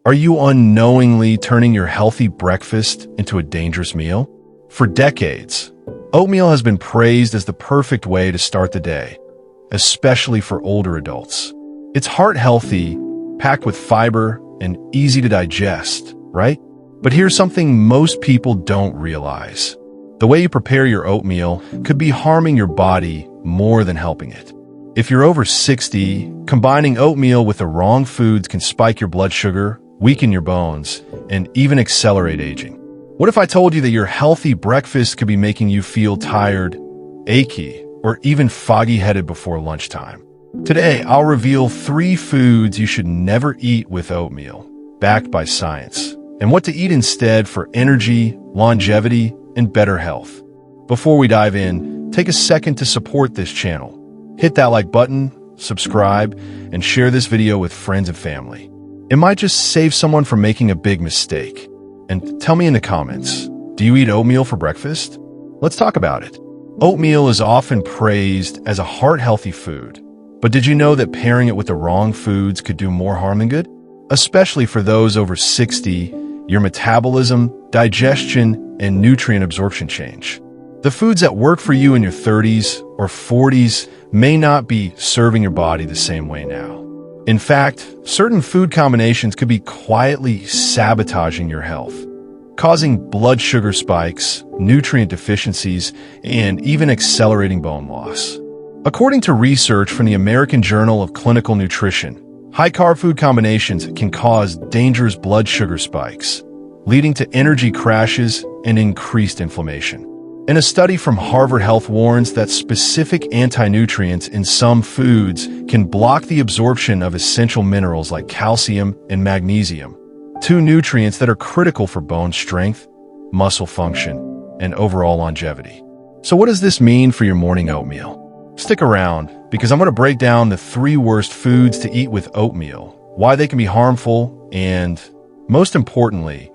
Are you unknowingly turning your healthy breakfast into a dangerous meal? For decades, oatmeal has been praised as the perfect way to start the day, especially for older adults. It's heart-healthy, packed with fiber, and easy to digest, right? But here's something most people don't realize. The way you prepare your oatmeal could be harming your body more than helping it. If you're over 60, combining oatmeal with the wrong foods can spike your blood sugar, weaken your bones, and even accelerate aging. What if I told you that your healthy breakfast could be making you feel tired, achy, or even foggy-headed before lunchtime? Today, I'll reveal 3 foods you should never eat with oatmeal, backed by science, and what to eat instead for energy, longevity, and better health. Before we dive in, take a second to support this channel. Hit that like button, subscribe, and share this video with friends and family. It might just save someone from making a big mistake. And tell me in the comments, do you eat oatmeal for breakfast? Let's talk about it. Oatmeal is often praised as a heart-healthy food, but did you know that pairing it with the wrong foods could do more harm than good? Especially for those over 60, your metabolism, digestion, and nutrient absorption change. The foods that work for you in your 30s or 40s may not be serving your body the same way now. In fact, certain food combinations could be quietly sabotaging your health, causing blood sugar spikes, nutrient deficiencies, and even accelerating bone loss. According to research from the American Journal of Clinical Nutrition, high-carb food combinations can cause dangerous blood sugar spikes, leading to energy crashes and increased inflammation. And a study from Harvard Health warns that specific anti-nutrients in some foods can block the absorption of essential minerals like calcium and magnesium, 2 nutrients that are critical for bone strength, muscle function, and overall longevity. So what does this mean for your morning oatmeal? Stick around, because I'm going to break down the 3 worst foods to eat with oatmeal, why they can be harmful, and, most importantly,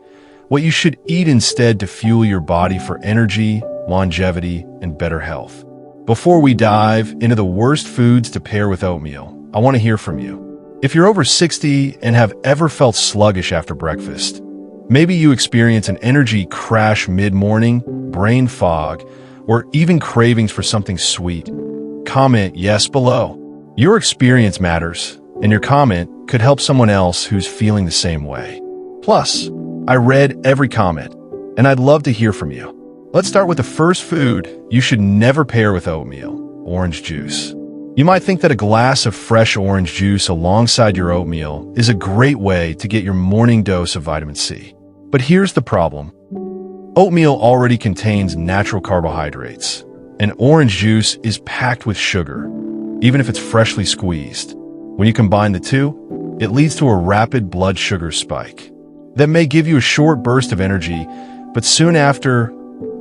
what you should eat instead to fuel your body for energy, longevity, and better health. Before we dive into the worst foods to pair with oatmeal, I want to hear from you. If you're over 60 and have ever felt sluggish after breakfast, maybe you experience an energy crash mid-morning, brain fog, or even cravings for something sweet, comment yes below. Your experience matters, and your comment could help someone else who's feeling the same way. Plus, I read every comment, and I'd love to hear from you. Let's start with the first food you should never pair with oatmeal: orange juice. You might think that a glass of fresh orange juice alongside your oatmeal is a great way to get your morning dose of vitamin C. But here's the problem. Oatmeal already contains natural carbohydrates, and orange juice is packed with sugar, even if it's freshly squeezed. When you combine the two, it leads to a rapid blood sugar spike that may give you a short burst of energy, but soon after,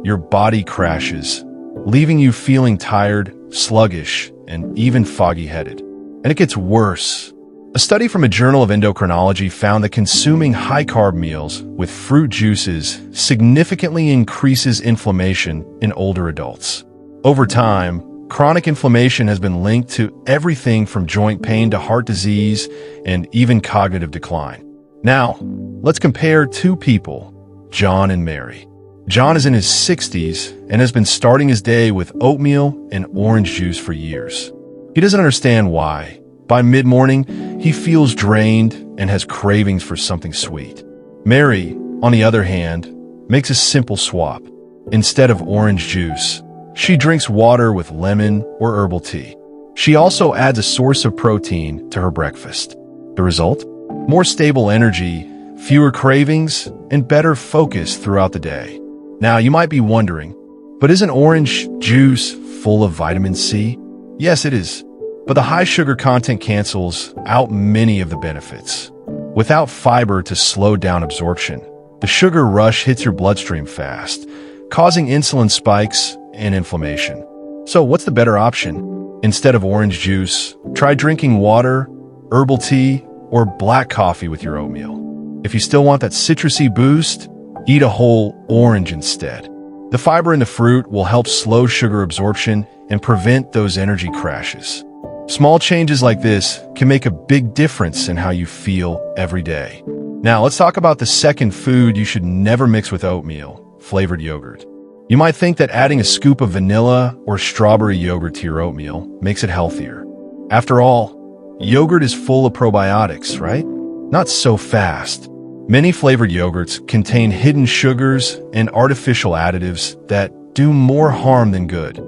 your body crashes, leaving you feeling tired, sluggish, and even foggy-headed. And it gets worse. A study from a journal of endocrinology found that consuming high-carb meals with fruit juices significantly increases inflammation in older adults. Over time, chronic inflammation has been linked to everything from joint pain to heart disease and even cognitive decline. Now, let's compare 2 people, John and Mary. John is in his 60s and has been starting his day with oatmeal and orange juice for years. He doesn't understand why. By mid-morning, he feels drained and has cravings for something sweet. Mary, on the other hand, makes a simple swap. Instead of orange juice, she drinks water with lemon or herbal tea. She also adds a source of protein to her breakfast. The result? More stable energy, fewer cravings, and better focus throughout the day. Now, you might be wondering, but isn't orange juice full of vitamin C? Yes, it is, but the high sugar content cancels out many of the benefits. Without fiber to slow down absorption, the sugar rush hits your bloodstream fast, causing insulin spikes and inflammation. So what's the better option? Instead of orange juice, try drinking water, herbal tea, or black coffee with your oatmeal. If you still want that citrusy boost, eat a whole orange instead. The fiber in the fruit will help slow sugar absorption and prevent those energy crashes. Small changes like this can make a big difference in how you feel every day. Now, let's talk about the second food you should never mix with oatmeal: flavored yogurt. You might think that adding a scoop of vanilla or strawberry yogurt to your oatmeal makes it healthier. After all, yogurt is full of probiotics, right? Not so fast. Many flavored yogurts contain hidden sugars and artificial additives that do more harm than good,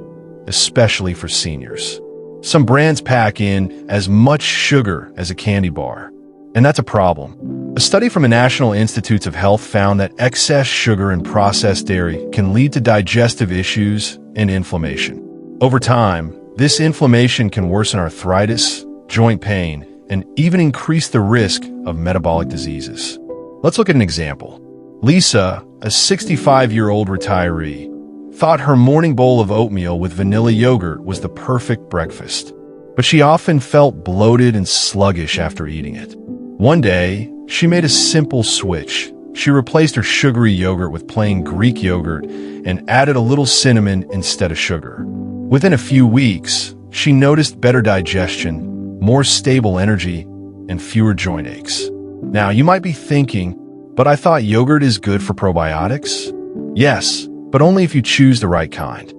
especially for seniors. Some brands pack in as much sugar as a candy bar, and that's a problem. A study from the National Institutes of Health found that excess sugar in processed dairy can lead to digestive issues and inflammation. Over time, this inflammation can worsen arthritis, joint pain, and even increase the risk of metabolic diseases. Let's look at an example. Lisa, a 65-year-old retiree, thought her morning bowl of oatmeal with vanilla yogurt was the perfect breakfast, but she often felt bloated and sluggish after eating it. One day, she made a simple switch. She replaced her sugary yogurt with plain Greek yogurt and added a little cinnamon instead of sugar. Within a few weeks, she noticed better digestion, more stable energy, and fewer joint aches. Now, you might be thinking, but I thought yogurt is good for probiotics? Yes, but only if you choose the right kind.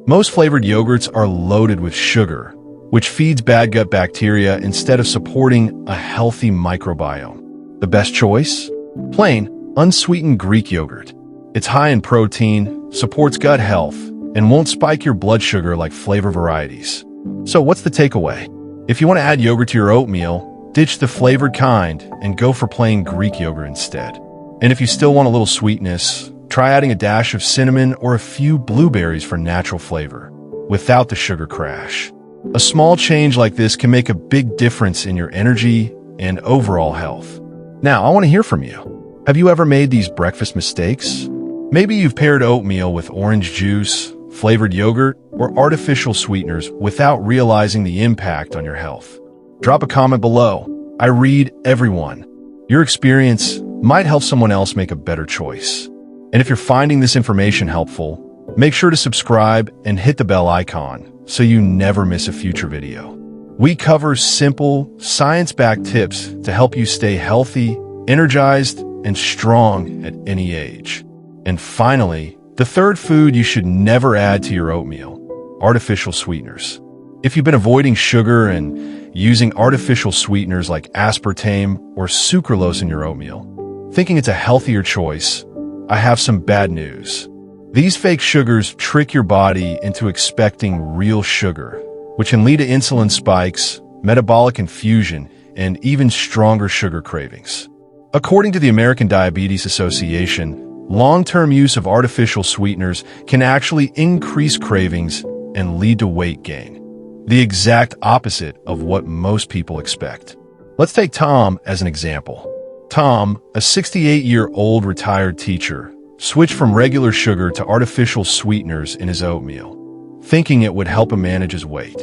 Most flavored yogurts are loaded with sugar, which feeds bad gut bacteria instead of supporting a healthy microbiome. The best choice? Plain, unsweetened Greek yogurt. It's high in protein, supports gut health, and won't spike your blood sugar like flavor varieties. So what's the takeaway? If you want to add yogurt to your oatmeal, ditch the flavored kind and go for plain Greek yogurt instead. And if you still want a little sweetness, try adding a dash of cinnamon or a few blueberries for natural flavor, without the sugar crash. A small change like this can make a big difference in your energy and overall health. Now, I want to hear from you. Have you ever made these breakfast mistakes? Maybe you've paired oatmeal with orange juice, flavored yogurt, or artificial sweeteners without realizing the impact on your health. Drop a comment below. I read everyone. Your experience might help someone else make a better choice. And if you're finding this information helpful, make sure to subscribe and hit the bell icon so you never miss a future video. We cover simple, science-backed tips to help you stay healthy, energized, and strong at any age. And finally, the third food you should never add to your oatmeal: artificial sweeteners. If you've been avoiding sugar and using artificial sweeteners like aspartame or sucralose in your oatmeal, thinking it's a healthier choice, I have some bad news. These fake sugars trick your body into expecting real sugar, which can lead to insulin spikes, metabolic confusion, and even stronger sugar cravings. According to the American Diabetes Association, long-term use of artificial sweeteners can actually increase cravings and lead to weight gain, the exact opposite of what most people expect. Let's take Tom as an example. Tom, a 68-year-old retired teacher, switched from regular sugar to artificial sweeteners in his oatmeal, thinking it would help him manage his weight.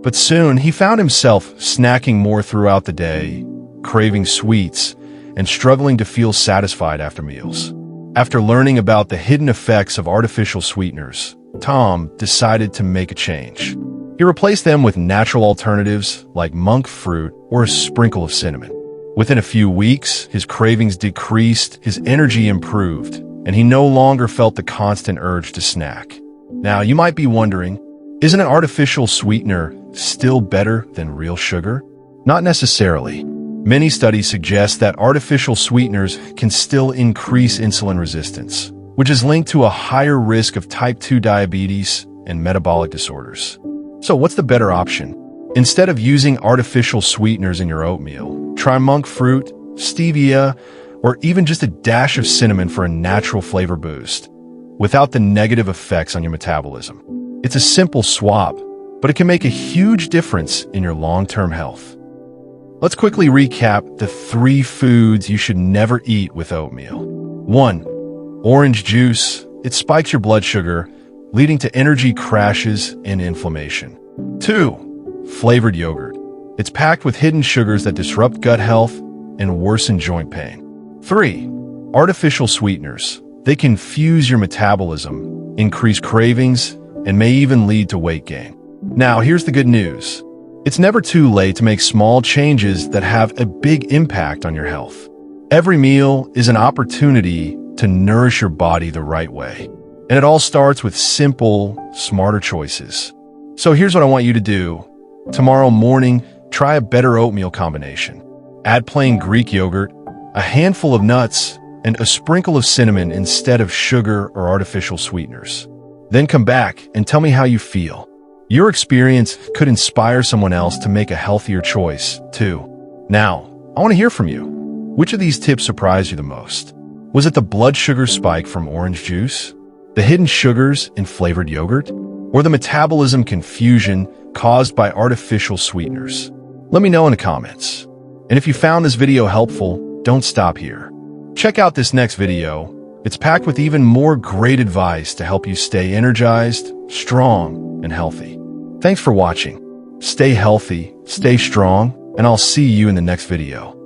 But soon, he found himself snacking more throughout the day, craving sweets, and struggling to feel satisfied after meals. After learning about the hidden effects of artificial sweeteners, Tom decided to make a change. He replaced them with natural alternatives like monk fruit or a sprinkle of cinnamon. Within a few weeks, his cravings decreased, his energy improved, and he no longer felt the constant urge to snack. Now, you might be wondering, isn't an artificial sweetener still better than real sugar? Not necessarily. Many studies suggest that artificial sweeteners can still increase insulin resistance, which is linked to a higher risk of type 2 diabetes and metabolic disorders. So what's the better option? Instead of using artificial sweeteners in your oatmeal, try monk fruit, stevia, or even just a dash of cinnamon for a natural flavor boost, without the negative effects on your metabolism. It's a simple swap, but it can make a huge difference in your long-term health. Let's quickly recap the 3 foods you should never eat with oatmeal. 1. Orange juice. It spikes your blood sugar, leading to energy crashes and inflammation. 2. Flavored yogurt. It's packed with hidden sugars that disrupt gut health and worsen joint pain. 3. Artificial sweeteners. They confuse your metabolism, increase cravings, and may even lead to weight gain. Now, here's the good news. It's never too late to make small changes that have a big impact on your health. Every meal is an opportunity to nourish your body the right way. And it all starts with simple, smarter choices. So here's what I want you to do. Tomorrow morning, try a better oatmeal combination. Add plain Greek yogurt, a handful of nuts, and a sprinkle of cinnamon instead of sugar or artificial sweeteners. Then come back and tell me how you feel. Your experience could inspire someone else to make a healthier choice, too. Now, I want to hear from you. Which of these tips surprised you the most? Was it the blood sugar spike from orange juice? The hidden sugars in flavored yogurt? Or the metabolism confusion caused by artificial sweeteners? Let me know in the comments. And if you found this video helpful, don't stop here. Check out this next video. It's packed with even more great advice to help you stay energized, strong, and healthy. Thanks for watching. Stay healthy, stay strong, and I'll see you in the next video.